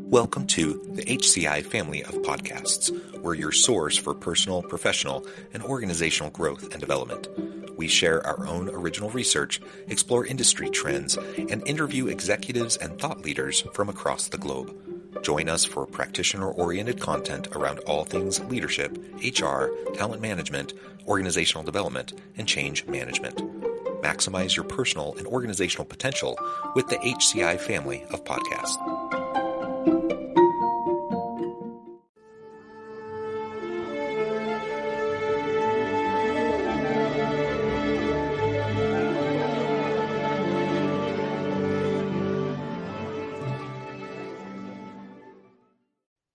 Welcome to the HCI family of podcasts. We're your source for personal, professional, and organizational growth and development. We share our own original research, explore industry trends, and interview executives and thought leaders from across the globe. Join us for practitioner-oriented content around all things leadership, HR, talent management, organizational development, and change management. Maximize your personal and organizational potential with the HCI family of podcasts.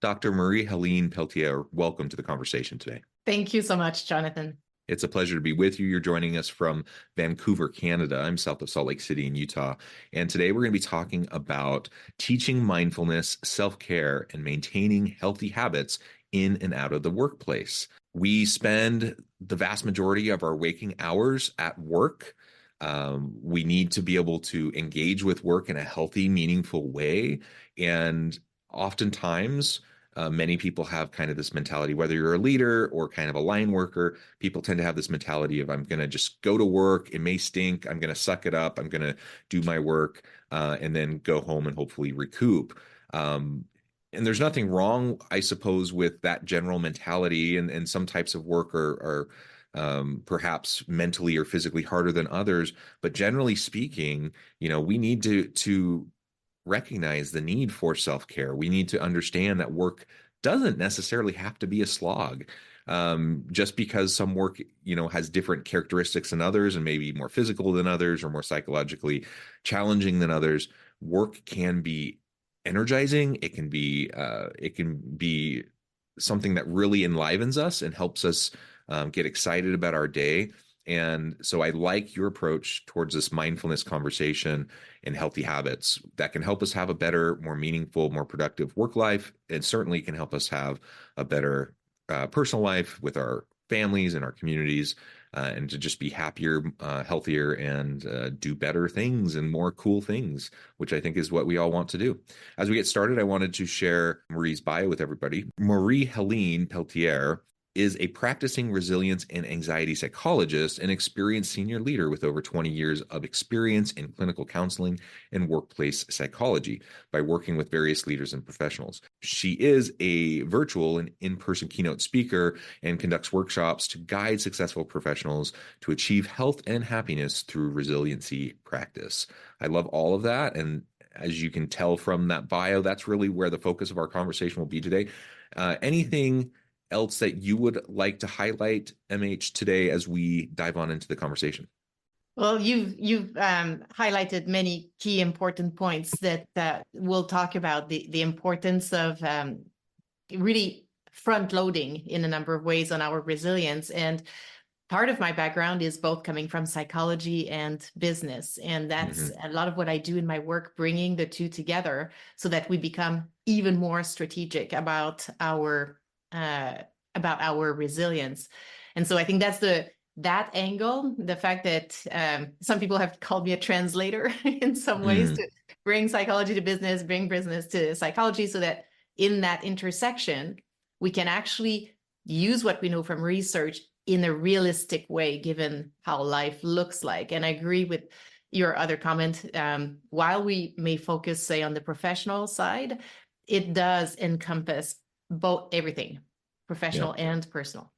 Dr. Marie-Helene Pelletier, welcome to the conversation today. Thank you so much, Jonathan. It's a pleasure to be with you. You're joining us from Vancouver, Canada. I'm south of Salt Lake City in Utah. And today we're going to be talking about teaching mindfulness, self-care, and maintaining healthy habits in and out of the workplace. We spend the vast majority of our waking hours at work. We need to be able to engage with work in a healthy, meaningful way. And oftentimes, many people have kind of this mentality, whether you're a leader or kind of a line worker, people tend to have this mentality of, I'm going to just go to work. It may stink. I'm going to suck it up. I'm going to do my work and then go home and hopefully recoup. And there's nothing wrong, I suppose, with that general mentality. And some types of work are perhaps mentally or physically harder than others. But generally speaking, we need to recognize the need for self-care. We need to understand that work doesn't necessarily have to be a slog. Just because some work, has different characteristics than others and maybe more physical than others or more psychologically challenging than others, work can be energizing. It can be something that really enlivens us and helps us get excited about our day. And so I like your approach towards this mindfulness conversation and healthy habits that can help us have a better, more meaningful, more productive work life. And certainly can help us have a better personal life with our families and our communities and to just be happier, healthier, and do better things and more cool things, which I think is what we all want to do. As we get started, I wanted to share Marie's bio with everybody. Marie-Helene Pelletier is a practicing resilience and anxiety psychologist and experienced senior leader with over 20 years of experience in clinical counseling and workplace psychology by working with various leaders and professionals. She is a virtual and in-person keynote speaker and conducts workshops to guide successful professionals to achieve health and happiness through resiliency practice. I love all of that. And as you can tell from that bio, that's really where the focus of our conversation will be today. Anything else that you would like to highlight, MH, today as we dive on into the conversation? Well, you've highlighted many key important points that we'll talk about, the importance of really front loading in a number of ways on our resilience. And part of my background is both coming from psychology and business. And that's a lot of what I do in my work, bringing the two together so that we become even more strategic about our resilience. And so I think that's that angle, the fact that some people have called me a translator in some ways to bring psychology to business, bring business to psychology, so that in that intersection, we can actually use what we know from research in a realistic way, given how life looks like. And I agree with your other comment. While we may focus, say, on the professional side, it does encompass everything, professional and personal.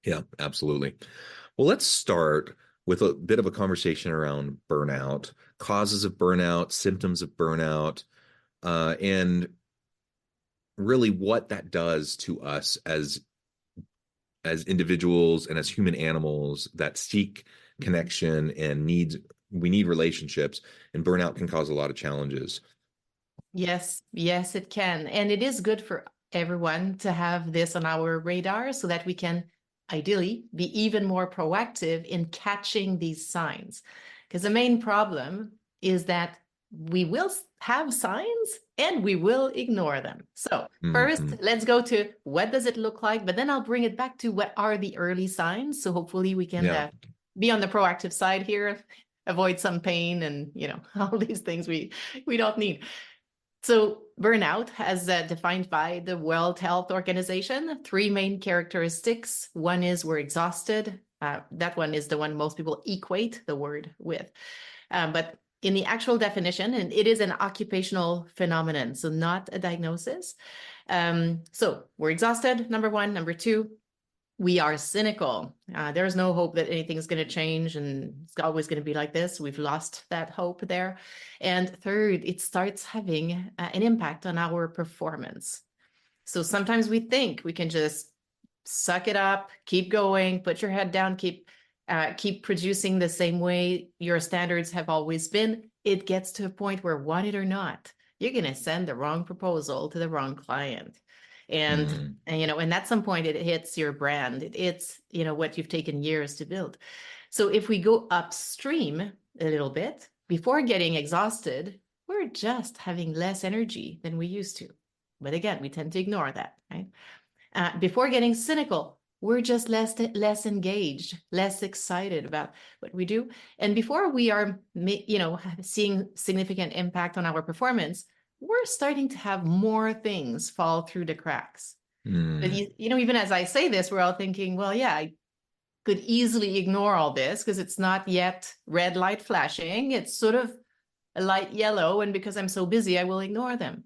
Yeah, absolutely. Well, let's start with a bit of a conversation around burnout, causes of burnout, symptoms of burnout, and really what that does to us as individuals and as human animals that seek connection and we need relationships, and burnout can cause a lot of challenges. Yes, it can. And it is good for everyone to have this on our radar so that we can ideally be even more proactive in catching these signs. Because the main problem is that we will have signs and we will ignore them. So first, let's go to what does it look like, but then I'll bring it back to what are the early signs. So hopefully we can be on the proactive side here, avoid some pain and, all these things we don't need. So burnout, as defined by the World Health Organization, three main characteristics. One is we're exhausted. That one is the one most people equate the word with. But in the actual definition, and it is an occupational phenomenon, so not a diagnosis. So we're exhausted, number one. Number two, we are cynical. There's no hope that anything's going to change and it's always going to be like this. We've lost that hope there. And third, it starts having an impact on our performance. So sometimes we think we can just suck it up, keep going, put your head down, keep producing the same way your standards have always been. It gets to a point where, want it or not, you're going to send the wrong proposal to the wrong client. And at some point it hits your brand. It's what you've taken years to build. So if we go upstream a little bit, before getting exhausted, we're just having less energy than we used to. But again, we tend to ignore that, right? Before getting cynical, we're just less engaged, less excited about what we do. And before we are, seeing significant impact on our performance, we're starting to have more things fall through the cracks. But even as I say this, we're all thinking, well, yeah, I could easily ignore all this because it's not yet red light flashing. It's sort of a light yellow. And because I'm so busy, I will ignore them.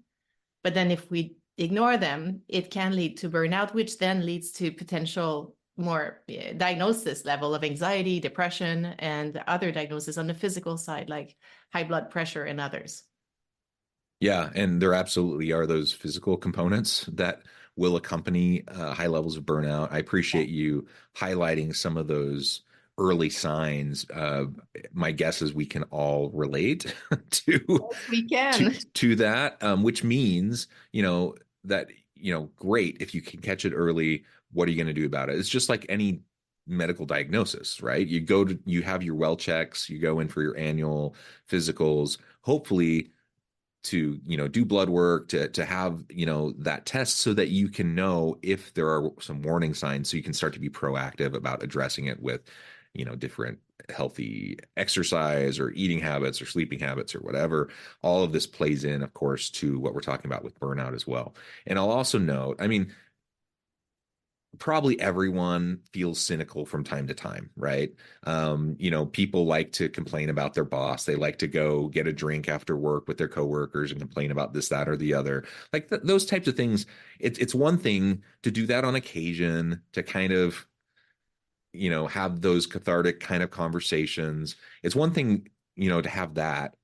But then if we ignore them, it can lead to burnout, which then leads to potential more diagnosis level of anxiety, depression, and other diagnoses on the physical side, like high blood pressure and others. Yeah, and there absolutely are those physical components that will accompany high levels of burnout. I appreciate you highlighting some of those early signs. My guess is we can all relate to We to can. to that, which means that great if you can catch it early. What are you going to do about it? It's just like any medical diagnosis, right? You have your well checks, you go in for your annual physicals, hopefully to do blood work, to have that test so that you can know if there are some warning signs, so you can start to be proactive about addressing it with different healthy exercise or eating habits or sleeping habits or whatever. All of this plays in, of course, to what we're talking about with burnout as well. And I'll also note, I mean, probably everyone feels cynical from time to time, right? People like to complain about their boss. They like to go get a drink after work with their coworkers and complain about this, that, or the other. Like those types of things. It's one thing to do that on occasion, to kind of, have those cathartic kind of conversations. It's one thing, to have that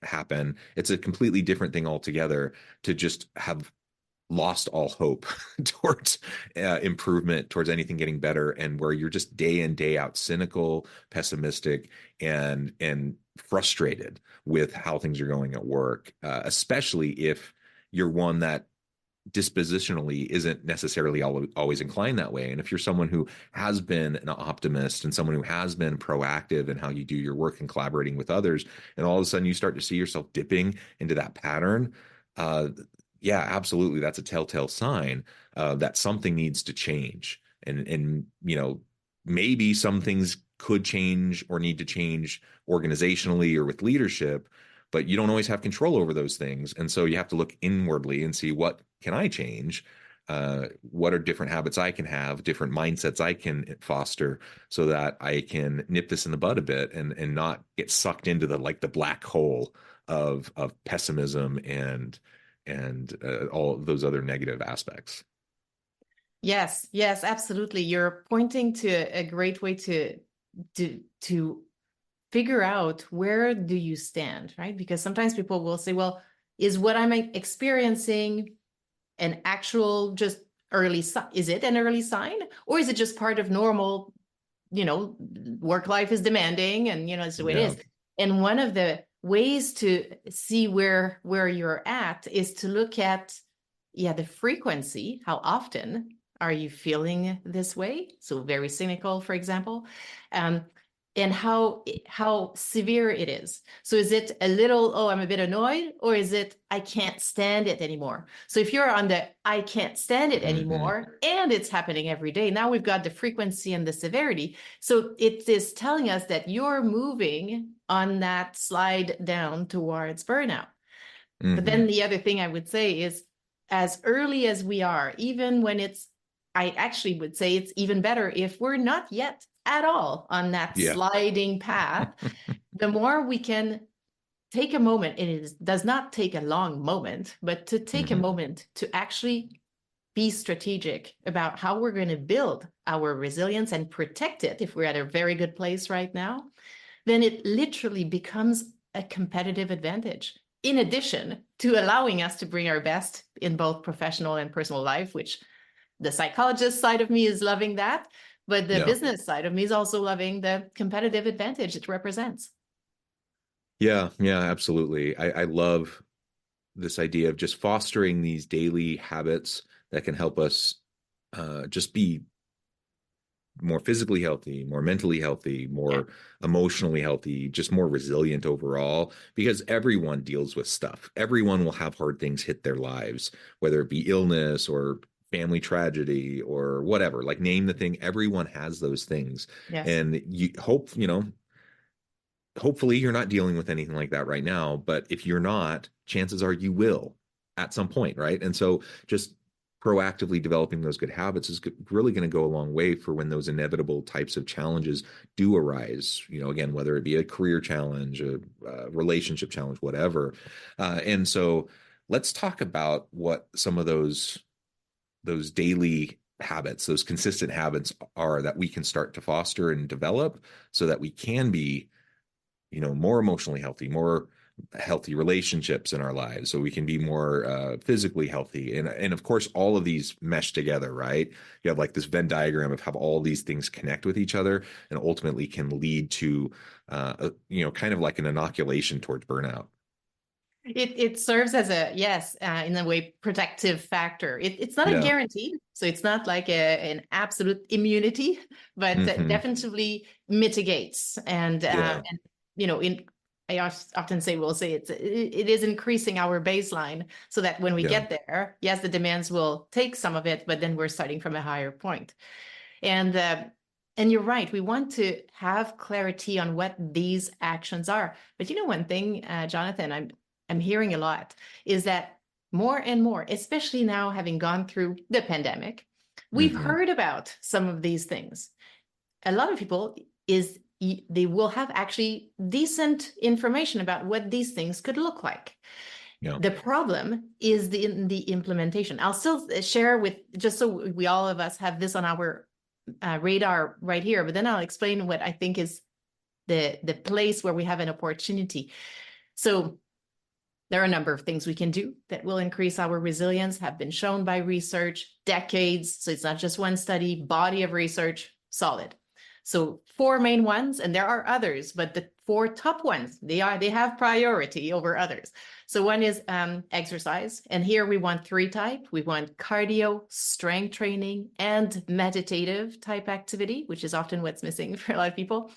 happen. It's a completely different thing altogether to just have lost all hope towards improvement, towards anything getting better, and where you're just day in day out cynical, pessimistic, and frustrated with how things are going at work, especially if you're one that dispositionally isn't necessarily always inclined that way. And if you're someone who has been an optimist and someone who has been proactive in how you do your work and collaborating with others, and all of a sudden you start to see yourself dipping into that pattern, uh, yeah, absolutely, that's a telltale sign that something needs to change. And maybe some things could change or need to change organizationally or with leadership, but you don't always have control over those things. And so you have to look inwardly and see, what can I change? What are different habits I can have, different mindsets I can foster, so that I can nip this in the bud a bit and not get sucked into the black hole of pessimism and all those other negative aspects. Yes, yes, absolutely. You're pointing to a great way to figure out, where do you stand, right? Because sometimes people will say, well, is what I'm experiencing an actual just early sign? Is it an early sign, or is it just part of normal, work life is demanding and, it's the way it Yeah. is. And one of the ways to see where you're at is to look at, the frequency. How often are you feeling this way? So very cynical, for example. And how severe it is. So is it a little, oh, I'm a bit annoyed, or is it, I can't stand it anymore? So if you're on the I can't stand it Mm-hmm. anymore, and it's happening every day, now we've got the frequency and the severity. So it is telling us that you're moving on that slide down towards burnout. But then Hmm. the other thing I would say is, as early as we are, even when I actually would say it's even better if we're not yet at all on that Yeah. sliding path, the more we can take a moment, and does not take a long moment, but to take a Hmm. moment to actually be strategic about how we're going to build our resilience and protect it if we're at a very good place right now, then it literally becomes a competitive advantage. In addition to allowing us to bring our best in both professional and personal life, which the psychologist side of me is loving that, but the Yeah. business side of me is also loving the competitive advantage it represents. Yeah. Yeah. Absolutely. I love this idea of just fostering these daily habits that can help us just be more physically healthy, more mentally healthy, Yeah. more emotionally healthy, just more resilient overall, because everyone deals with stuff. Everyone will have hard things hit their lives, whether it be illness or family tragedy or whatever. Like name the thing, everyone has those things. Yes. And you hope, hopefully you're not dealing with anything like that right now, but if you're not, chances are you will at some point, right? And so just proactively developing those good habits is really going to go a long way for when those inevitable types of challenges do arise, again, whether it be a career challenge, a relationship challenge, whatever. And so let's talk about what some of those daily habits, those consistent habits are that we can start to foster and develop so that we can be more emotionally healthy, more healthy relationships in our lives, so we can be more physically healthy. And of course, all of these mesh together, right? You have like this Venn diagram of how all these things connect with each other and ultimately can lead to, kind of like an inoculation towards burnout. It serves as a, yes, in a way, protective factor. It's not a Yeah. guarantee, so it's not like an absolute immunity, but Hmm. definitely mitigates. Yeah. And in I often say, we'll say it is increasing our baseline so that when we Yeah. get there, yes, the demands will take some of it, but then we're starting from a higher point. And and you're right, we want to have clarity on what these actions are. But one thing, Jonathan, I'm hearing a lot is that more and more, especially now having gone through the pandemic, we've Hmm. heard about some of these things. A lot of people is they will have actually decent information about what these things could look like. Yeah. The problem is the implementation. I'll still share with, just so we all of us have this on our radar right here, but then I'll explain what I think is the place where we have an opportunity. So there are a number of things we can do that will increase our resilience, have been shown by research, decades. So it's not just one study, body of research, solid. So four main ones, and there are others, but the four top ones, they have priority over others. So one is exercise, and here we want three type. We want cardio, strength training, and meditative type activity, which is often what's missing for a lot of people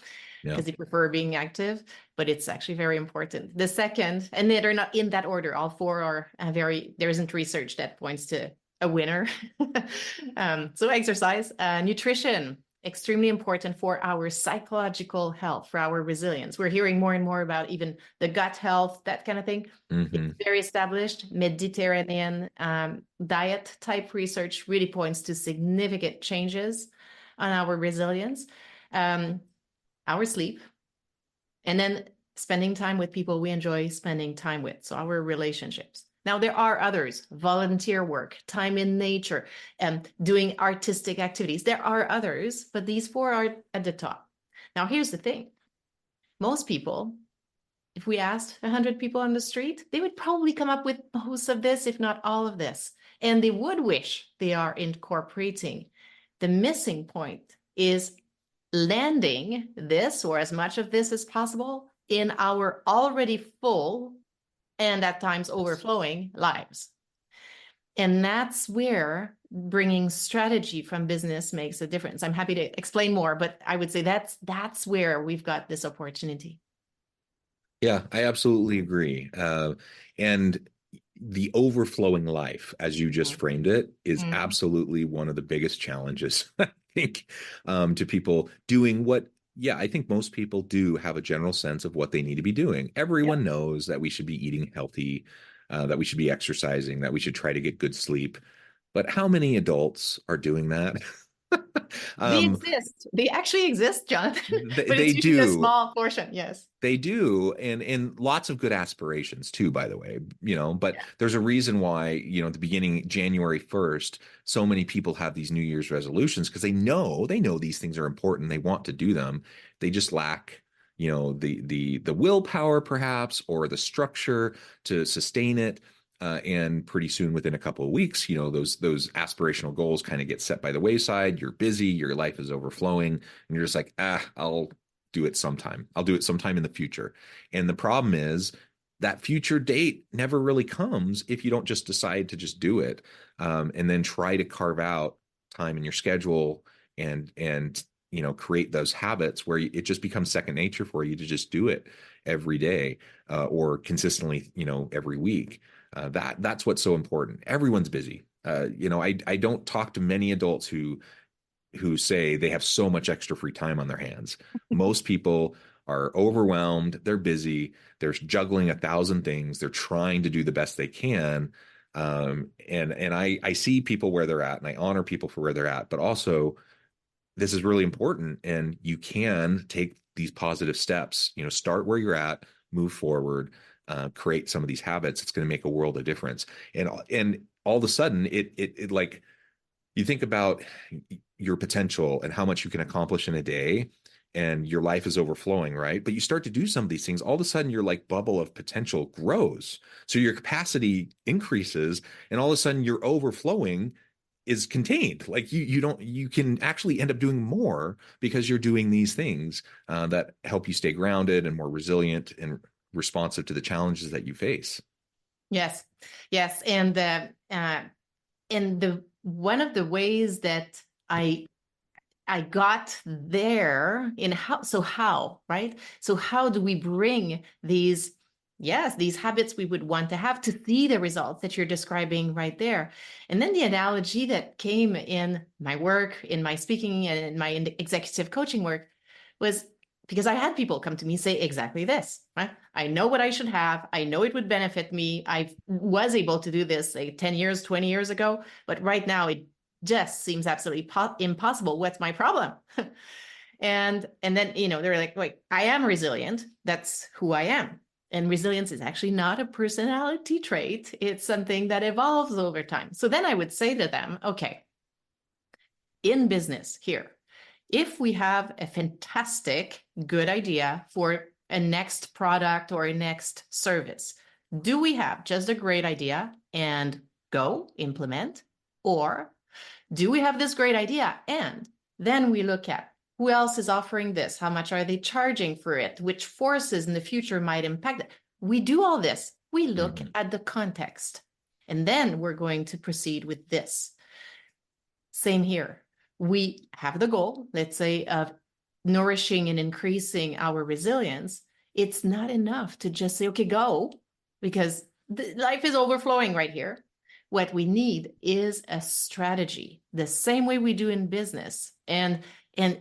Yeah. because they prefer being active, but it's actually very important. The second, and they're not in that order, all four are there isn't research that points to a winner. So exercise, nutrition, extremely important for our psychological health, for our resilience. We're hearing more and more about even the gut health, that kind of thing. It's Hmm. very established. Mediterranean diet type research really points to significant changes on our resilience. Um, our sleep, and then spending time with people we enjoy spending time with. So our relationships. Now, there are others, volunteer work, time in nature, doing artistic activities. There are others, but these four are at the top. Now, here's the thing. Most people, if we asked 100 people on the street, they would probably come up with most of this, if not all of this. And they would wish they are incorporating. The missing point is landing this, or as much of this as possible, in our already full and at times Yes. overflowing lives. And that's where bringing strategy from business makes a difference. I'm happy to explain more, but I would say that's where we've got this opportunity. Yeah, I absolutely agree. And the overflowing life, as you just framed it, is Mm-hmm. absolutely one of the biggest challenges, I think, to people doing what, yeah, I think most people do have a general sense of what they need to be doing. Yeah. Everyone knows that we should be eating healthy, that we should be exercising, that we should try to get good sleep. But how many adults are doing that? They um, exist. They actually exist, Jonathan, but they it's usually a do. small portion. Yes. They do, and lots of good aspirations too, by the way, but Yeah. there's a reason why, at the beginning, January 1st, so many people have these New Year's resolutions because they know these things are important. They want to do them. They just lack, the willpower perhaps, or the structure to sustain it. And pretty soon, within a couple of weeks, those aspirational goals kind of get set by the wayside. You're busy, your life is overflowing, and you're just like, I'll do it sometime. I'll do it sometime in the future. And the problem is that future date never really comes if you don't just decide to just do it, and then try to carve out time in your schedule and create those habits where it just becomes second nature for you to just do it every day, or consistently, every week. That's what's so important. Everyone's busy. I don't talk to many adults who say they have so much extra free time on their hands. Most people are overwhelmed, they're busy, they're juggling 1,000 things, they're trying to do the best they can. And I see people where they're at, and I honor people for where they're at, but also this is really important, and you can take these positive steps. Start where you're at, move forward, create some of these habits. It's going to make a world of difference. And all of a sudden, it like, you think about your potential and how much you can accomplish in a day, and your life is overflowing, right? But you start to do some of these things, all of a sudden your like bubble of potential grows. So your capacity increases, and all of a sudden your overflowing is contained. Like you can actually end up doing more because you're doing these things that help you stay grounded and more resilient and responsive to the challenges that you face. Yes. Yes. And the one of the ways that I got there in how, right? So how do we bring these, yes, these habits we would want to have to see the results that you're describing right there? And then the analogy that came in my work, in my speaking and in my executive coaching work was because I had people come to me say exactly this, right? I know what I should have. I know it would benefit me. I was able to do this like 10 years, 20 years ago, but right now it just seems absolutely impossible. What's my problem? And then, they're like, wait, I am resilient. That's who I am. And resilience is actually not a personality trait. It's something that evolves over time. So then I would say to them, okay, in business here, if we have a fantastic, good idea for a next product or a next service, do we have just a great idea and go implement? Or do we have this great idea? And then we look at who else is offering this? How much are they charging for it? Which forces in the future might impact it? We do all this. We look Mm-hmm. at the context. And then we're going to proceed with this. Same here. We have the goal, let's say, of nourishing and increasing our resilience. It's not enough to just say, okay, go, because life is overflowing right here. What we need is a strategy, the same way we do in business. And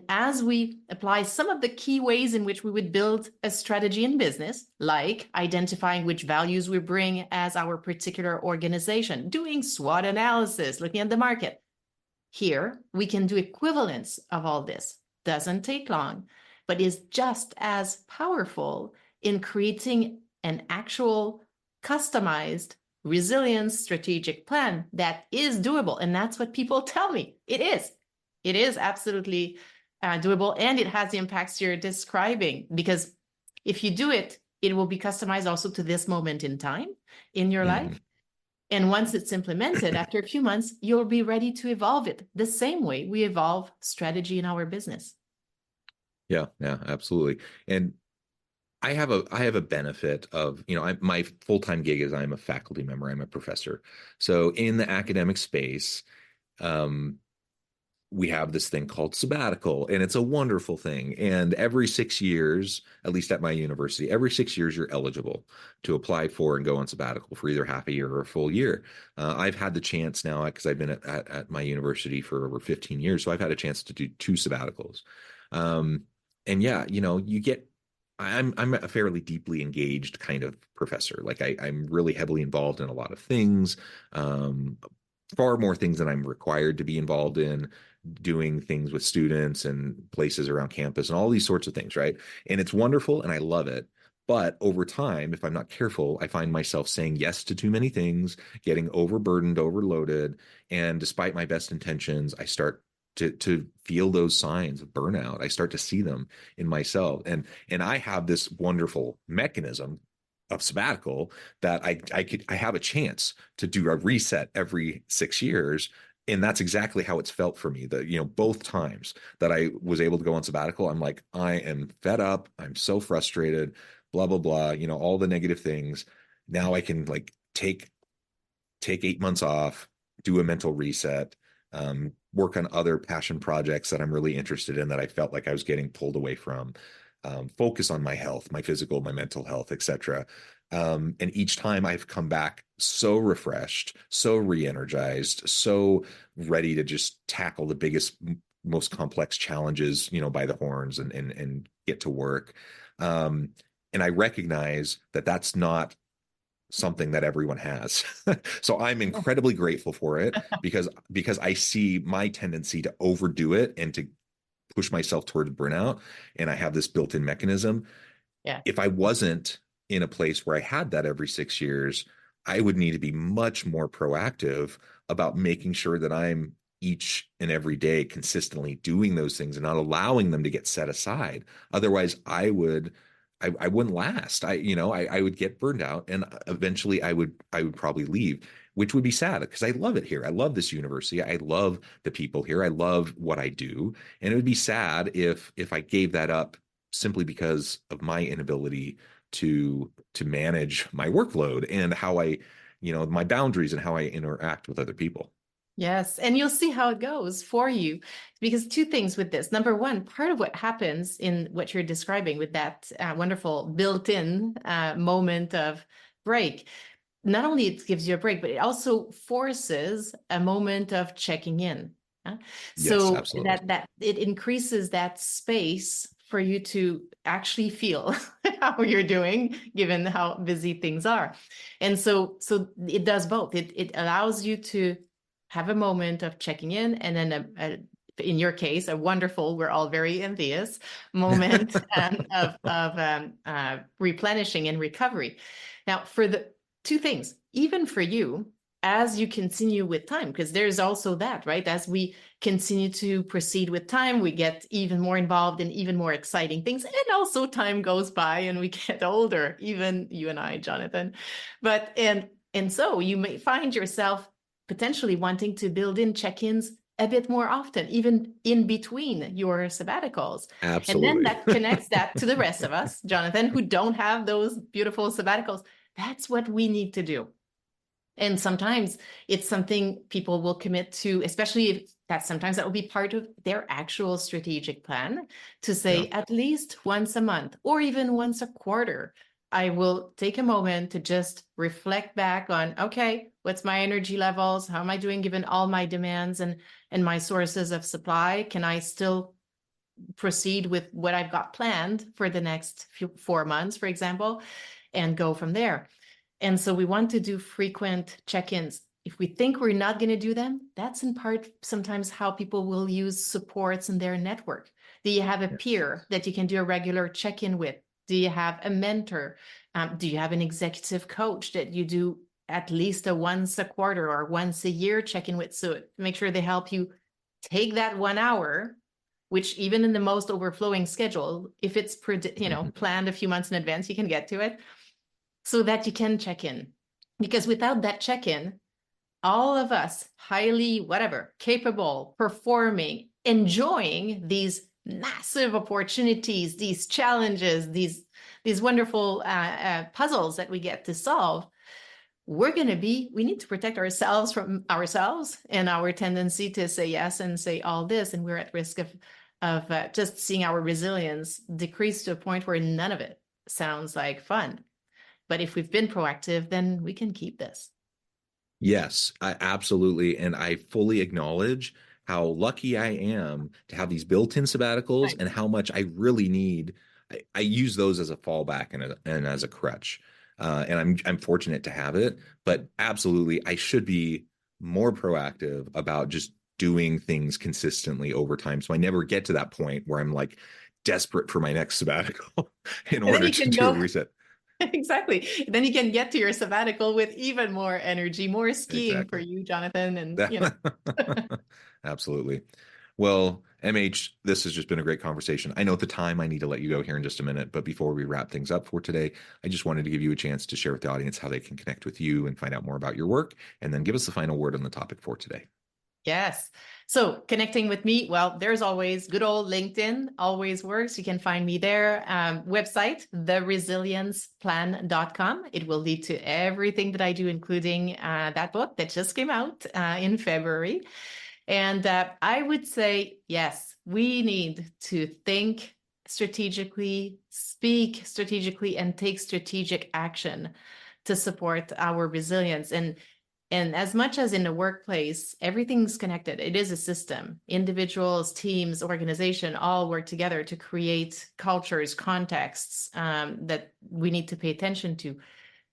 as we apply some of the key ways in which we would build a strategy in business, like identifying which values we bring as our particular organization, doing SWOT analysis, looking at the market, here, we can do equivalents of all this. Doesn't take long, but is just as powerful in creating an actual customized resilience strategic plan that is doable. And that's what people tell me. It is. It is absolutely doable, and it has the impacts you're describing, because if you do it, it will be customized also to this moment in time in your Mm-hmm. life. And once it's implemented, after a few months, you'll be ready to evolve it the same way we evolve strategy in our business. Yeah, yeah, absolutely. And I have a benefit of, my full-time gig is I'm a faculty member, I'm a professor. So in the academic space, um, we have this thing called sabbatical, and it's a wonderful thing. And every 6 years, at least at my university, every 6 years you're eligible to apply for and go on sabbatical for either half a year or a full year. I've had the chance now, because I've been at my university for over 15 years, so I've had a chance to do two sabbaticals. Um, and yeah, you get I'm a fairly deeply engaged kind of professor. Like I'm really heavily involved in a lot of things, um, far more things than I'm required to be involved in, doing things with students and places around campus and all these sorts of things, right? And it's wonderful and I love it. But over time, if I'm not careful, I find myself saying yes to too many things, getting overburdened, overloaded. And despite my best intentions, I start to feel those signs of burnout. I start to see them in myself. And I have this wonderful mechanism of sabbatical that I have a chance to do a reset every 6 years. And that's exactly how it's felt for me. Both times that I was able to go on sabbatical, I'm like, I am fed up. I'm so frustrated, blah, blah, blah, all the negative things. Now I can like take 8 months off, do a mental reset, work on other passion projects that I'm really interested in that I felt like I was getting pulled away from, focus on my health, my physical, my mental health, etc. And each time I've come back so refreshed, so re-energized, so ready to just tackle the biggest, most complex challenges, by the horns and get to work. Um, and I recognize that that's not something that everyone has. So I'm incredibly grateful for it because I see my tendency to overdo it and to push myself towards burnout, and I have this built-in mechanism. Yeah. If I wasn't in a place where I had that every 6 years, I would need to be much more proactive about making sure that I'm each and every day consistently doing those things and not allowing them to get set aside. Otherwise, I wouldn't last. I would get burned out, and eventually I would probably leave, which would be sad because I love it here. I love this university. I love the people here. I love what I do, and it would be sad if I gave that up simply because of my inability to manage my workload and how my boundaries and how I interact with other people. Yes, and you'll see how it goes for you. Because two things with this. Number one, part of what happens in what you're describing with that wonderful built-in moment of break, not only it gives you a break, but it also forces a moment of checking in. Yes, So absolutely. that it increases that space for you to actually feel how you're doing, given how busy things are. And so it does both. It allows you to have a moment of checking in, and then in your case, a wonderful, we're all very envious moment of replenishing and recovery. Now, for the two things, even for you, as you continue with time, because there's also that, right? As we continue to proceed with time, we get even more involved in even more exciting things. And also time goes by and we get older, even you and I, Jonathan. And so you may find yourself potentially wanting to build in check-ins a bit more often, even in between your sabbaticals. And then Absolutely. that connects that to the rest of us, Jonathan, who don't have those beautiful sabbaticals. That's what we need to do. And sometimes it's something people will commit to, especially if sometimes that will be part of their actual strategic plan, to Yeah. say at least once a month or even once a quarter, I will take a moment to just reflect back on, okay, what's my energy levels? How am I doing given all my demands and my sources of supply? Can I still proceed with what I've got planned for the next 4 months, for example, and go from there? And so we want to do frequent check-ins. If we think we're not going to do them, that's in part sometimes how people will use supports in their network. Do you have a Yes. peer that you can do a regular check-in with? Do you have a mentor? Do you have an executive coach that you do at least a once a quarter or once a year check-in with? So make sure they help you take that 1 hour, which even in the most overflowing schedule, if it's planned a few months in advance, you can get to it, so that you can check in. Because without that check-in, all of us highly whatever capable, performing, enjoying these massive opportunities, these challenges, these wonderful puzzles that we get to solve, we need to protect ourselves from ourselves and our tendency to say yes and say all this, and we're at risk of just seeing our resilience decrease to a point where none of it sounds like fun. But if we've been proactive, then we can keep this. Yes, absolutely. And I fully acknowledge how lucky I am to have these built-in sabbaticals Right. and how much I really need I use those as a fallback and as a crutch. And I'm fortunate to have it, but absolutely, I should be more proactive about just doing things consistently over time. So I never get to that point where I'm like desperate for my next sabbatical in And then order you to can do a go reset. exactly. Then you can get to your sabbatical with even more energy, more skiing for Exactly. you, Jonathan, and you know. Absolutely. Well, MH, this has just been a great conversation. I know at the time I need to let you go here in just a minute, but before we wrap things up for today, I just wanted to give you a chance to share with the audience how they can connect with you and find out more about your work, and then give us the final word on the topic for today. Yes. So connecting with me, well, there's always good old LinkedIn, always works. You can find me there. Website, theresilienceplan.com. It will lead to everything that I do, including that book that just came out in February. And I would say, yes, we need to think strategically, speak strategically, and take strategic action to support our resilience. And as much as in the workplace, everything's connected. It is a system. Individuals, teams, organization all work together to create cultures, contexts that we need to pay attention to.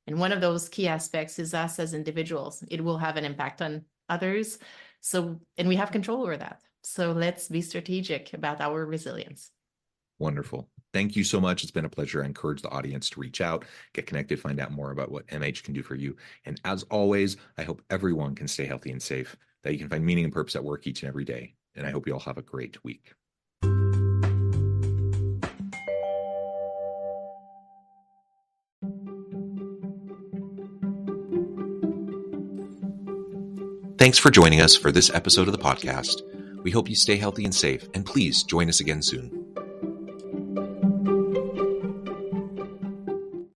And one of those key aspects is us as individuals. It will have an impact on others. So, and we have control over that. So let's be strategic about our resilience. Wonderful. Thank you so much. It's been a pleasure. I encourage the audience to reach out, get connected, find out more about what MH can do for you. And as always, I hope everyone can stay healthy and safe, that you can find meaning and purpose at work each and every day. And I hope you all have a great week. Thanks for joining us for this episode of the podcast. We hope you stay healthy and safe, and please join us again soon.